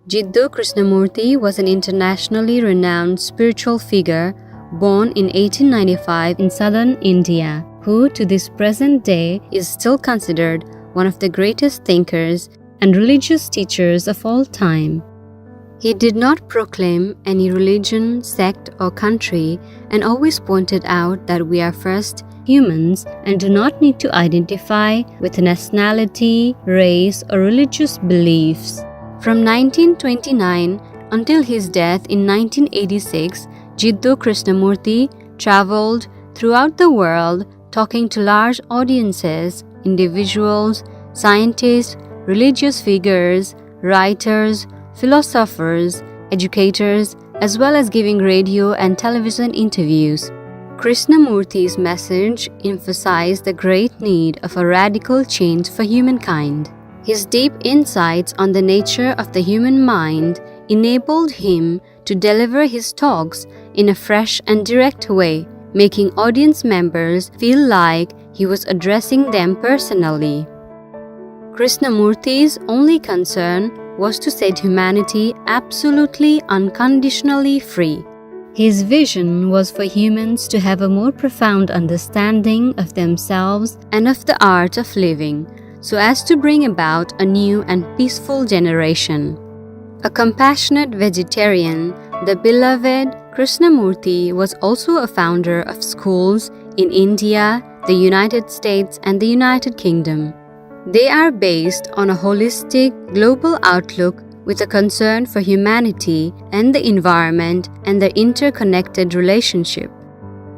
Jiddu Krishnamurti was an internationally renowned spiritual figure born in 1895 in southern India, who to this present day is still considered one of the greatest thinkers and religious teachers of all time. He did not proclaim any religion, sect, or country, and always pointed out that we are first humans and do not need to identify with nationality, race, or religious beliefs. From 1929 until his death in 1986, Jiddu Krishnamurti traveled throughout the world talking to large audiences, individuals, scientists, religious figures, writers, philosophers, educators, as well as giving radio and television interviews. Krishnamurti's message emphasized the great need of a radical change for humankind. His deep insights on the nature of the human mind enabled him to deliver his talks in a fresh and direct way, making audience members feel like he was addressing them personally. Krishnamurti's only concern was to set humanity absolutely unconditionally free. His vision was for humans to have a more profound understanding of themselves and of the art of living, so as to bring about a new and peaceful generation. A compassionate vegetarian, the beloved Krishnamurti was also a founder of schools in India, the United States, and the United Kingdom. They are based on a holistic, global outlook with a concern for humanity and the environment and their interconnected relationship.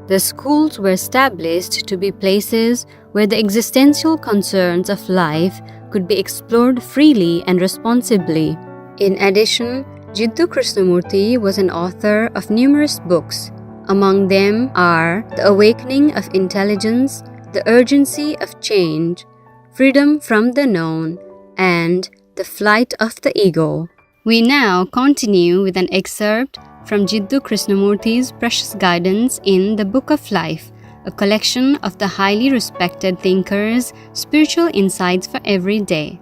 The schools were established to be places where the existential concerns of life could be explored freely and responsibly. In addition, Jiddu Krishnamurti was an author of numerous books. Among them are The Awakening of Intelligence, The Urgency of Change, Freedom from the Known, and The Flight of the Ego. We now continue with an excerpt from Jiddu Krishnamurti's precious guidance in The Book of Life, a collection of the highly respected thinkers' spiritual insights for every day.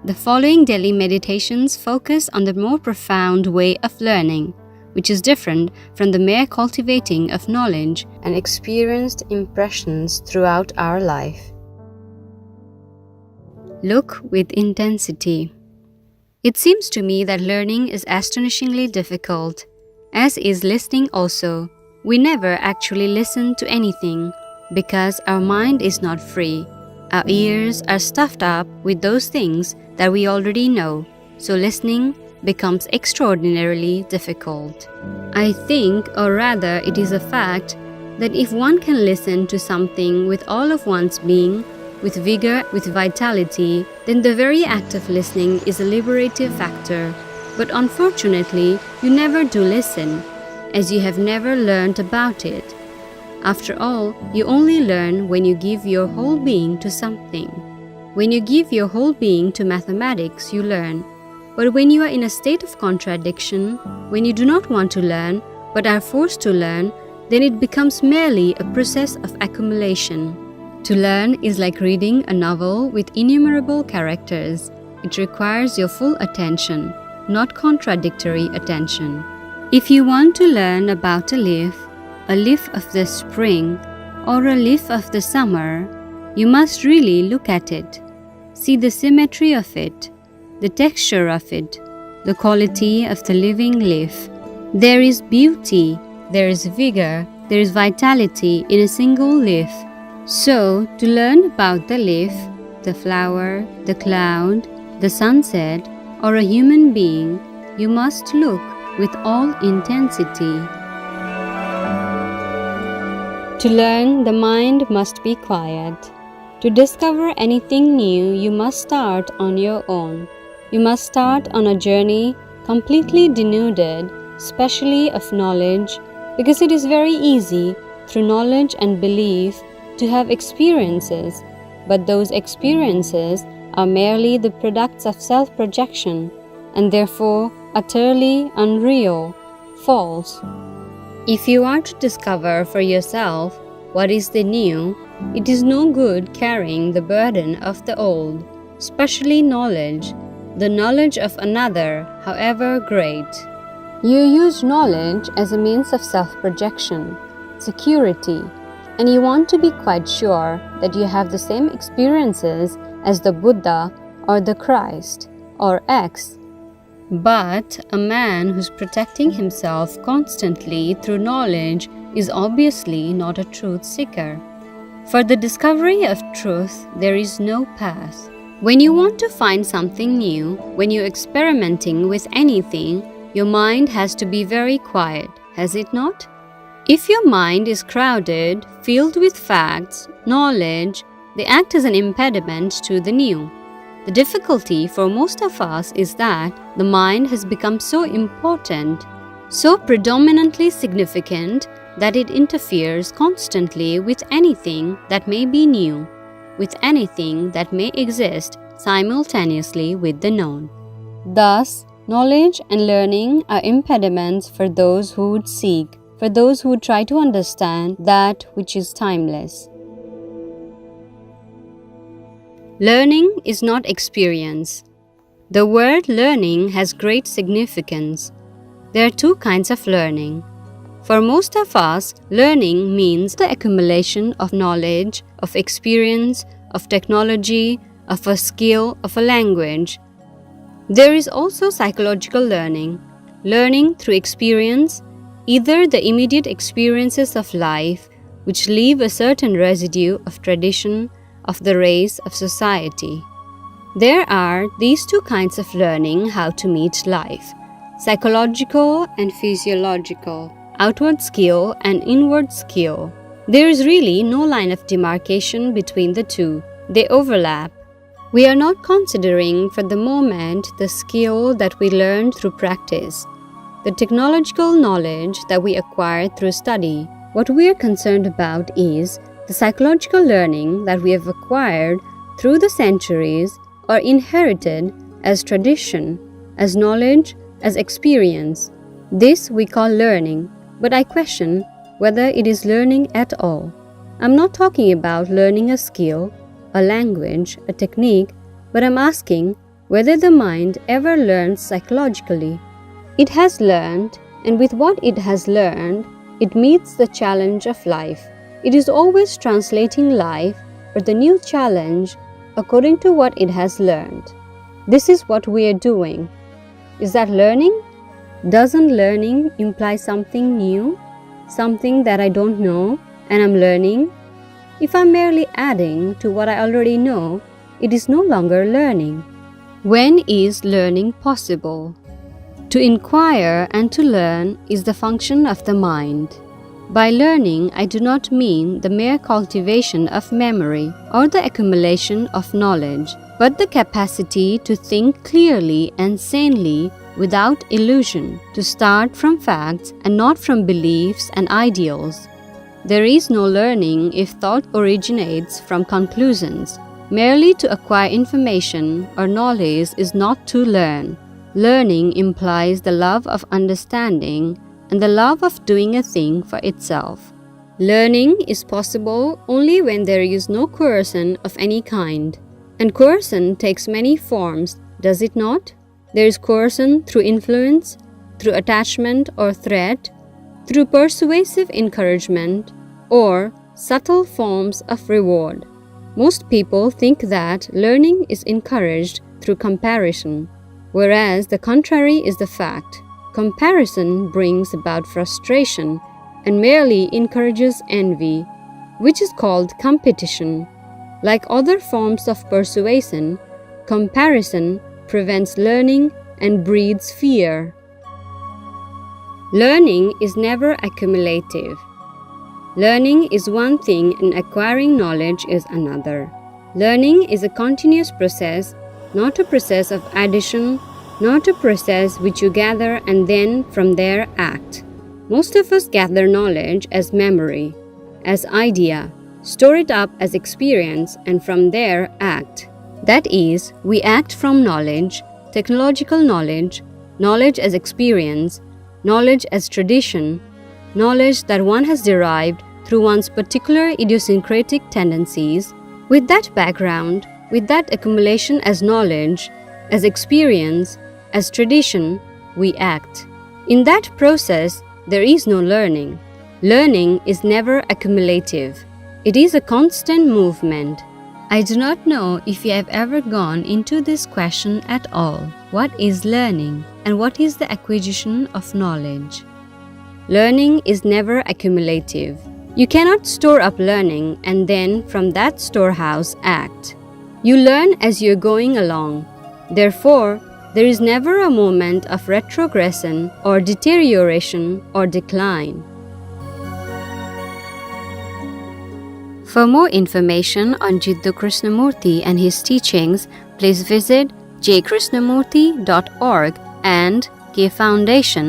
The following daily meditations focus on the more profound way of learning, which is different from the mere cultivating of knowledge and experienced impressions throughout our life. Look with intensity. It seems to me that learning is astonishingly difficult, as is listening also. We never actually listen to anything because our mind is not free. Our ears are stuffed up with those things that we already know, so listening becomes extraordinarily difficult. I think, or rather it is a fact, that if one can listen to something with all of one's being, with vigor, with vitality, then the very act of listening is a liberative factor. But unfortunately, you never do listen, as you have never learned about it. After all, you only learn when you give your whole being to something. When you give your whole being to mathematics, you learn. But when you are in a state of contradiction, when you do not want to learn, but are forced to learn, then it becomes merely a process of accumulation. To learn is like reading a novel with innumerable characters. It requires your full attention, not contradictory attention. If you want to learn about a leaf of the spring, or a leaf of the summer, you must really look at it. See the symmetry of it, the texture of it, the quality of the living leaf. There is beauty, there is vigor, there is vitality in a single leaf. So, to learn about the leaf, the flower, the cloud, the sunset, or a human being, you must look with all intensity. To learn, the mind must be quiet. To discover anything new, you must start on your own. You must start on a journey completely denuded, especially of knowledge, because it is very easy, through knowledge and belief, to have experiences, but those experiences are merely the products of self-projection, and therefore utterly unreal, false. If you are to discover for yourself what is the new, it is no good carrying the burden of the old, especially knowledge, the knowledge of another, however great. You use knowledge as a means of self-projection, security, and you want to be quite sure that you have the same experiences as the Buddha or the Christ or X. But a man who's protecting himself constantly through knowledge is obviously not a truth seeker. For the discovery of truth, there is no path. When you want to find something new, when you're experimenting with anything, your mind has to be very quiet, has it not? If your mind is crowded, filled with facts, knowledge, they act as an impediment to the new. The difficulty for most of us is that the mind has become so important, so predominantly significant, that it interferes constantly with anything that may be new, with anything that may exist simultaneously with the known. Thus, knowledge and learning are impediments for those who would seek, for those who would try to understand that which is timeless. Learning is not experience. The word learning has great significance. There are two kinds of learning. For most of us, learning means the accumulation of knowledge, of experience, of technology, of a skill, of a language. There is also psychological learning, learning through experience, either the immediate experiences of life, which leave a certain residue of tradition, of the race, of society. There are these two kinds of learning how to meet life, psychological and physiological, outward skill and inward skill. There is really no line of demarcation between the two. They overlap. We are not considering for the moment the skill that we learned through practice, the technological knowledge that we acquired through study. What we are concerned about is the psychological learning that we have acquired through the centuries or inherited as tradition, as knowledge, as experience. This we call learning, but I question whether it is learning at all. I'm not talking about learning a skill, a language, a technique, but I'm asking whether the mind ever learns psychologically. It has learned, and with what it has learned, it meets the challenge of life. It is always translating life or the new challenge according to what it has learned. This is what we are doing. Is that learning? Doesn't learning imply something new? Something that I don't know and I'm learning? If I'm merely adding to what I already know, it is no longer learning. When is learning possible? To inquire and to learn is the function of the mind. By learning, I do not mean the mere cultivation of memory or the accumulation of knowledge, but the capacity to think clearly and sanely without illusion, to start from facts and not from beliefs and ideals. There is no learning if thought originates from conclusions. Merely to acquire information or knowledge is not to learn. Learning implies the love of understanding and the love of doing a thing for itself. Learning is possible only when there is no coercion of any kind. And coercion takes many forms, does it not? There is coercion through influence, through attachment or threat, through persuasive encouragement, or subtle forms of reward. Most people think that learning is encouraged through comparison, whereas the contrary is the fact. Comparison brings about frustration and merely encourages envy, which is called competition. Like other forms of persuasion, comparison prevents learning and breeds fear. Learning is never accumulative. Learning is one thing and acquiring knowledge is another. Learning is a continuous process, not a process of addition, not a process which you gather and then from there act. Most of us gather knowledge as memory, as idea, store it up as experience, and from there act. That is, we act from knowledge, technological knowledge, knowledge as experience, knowledge as tradition, knowledge that one has derived through one's particular idiosyncratic tendencies. With that background, with that accumulation as knowledge, as experience, as tradition, we act. In that process, there is no learning. Learning is never accumulative. It is a constant movement. I do not know if you have ever gone into this question at all. What is learning and what is the acquisition of knowledge? Learning is never accumulative. You cannot store up learning and then from that storehouse act. You learn as you're going along. Therefore, there is never a moment of retrogression or deterioration or decline. For more information on Jiddu Krishnamurti and his teachings, please visit jkrishnamurti.org and kfoundation.org.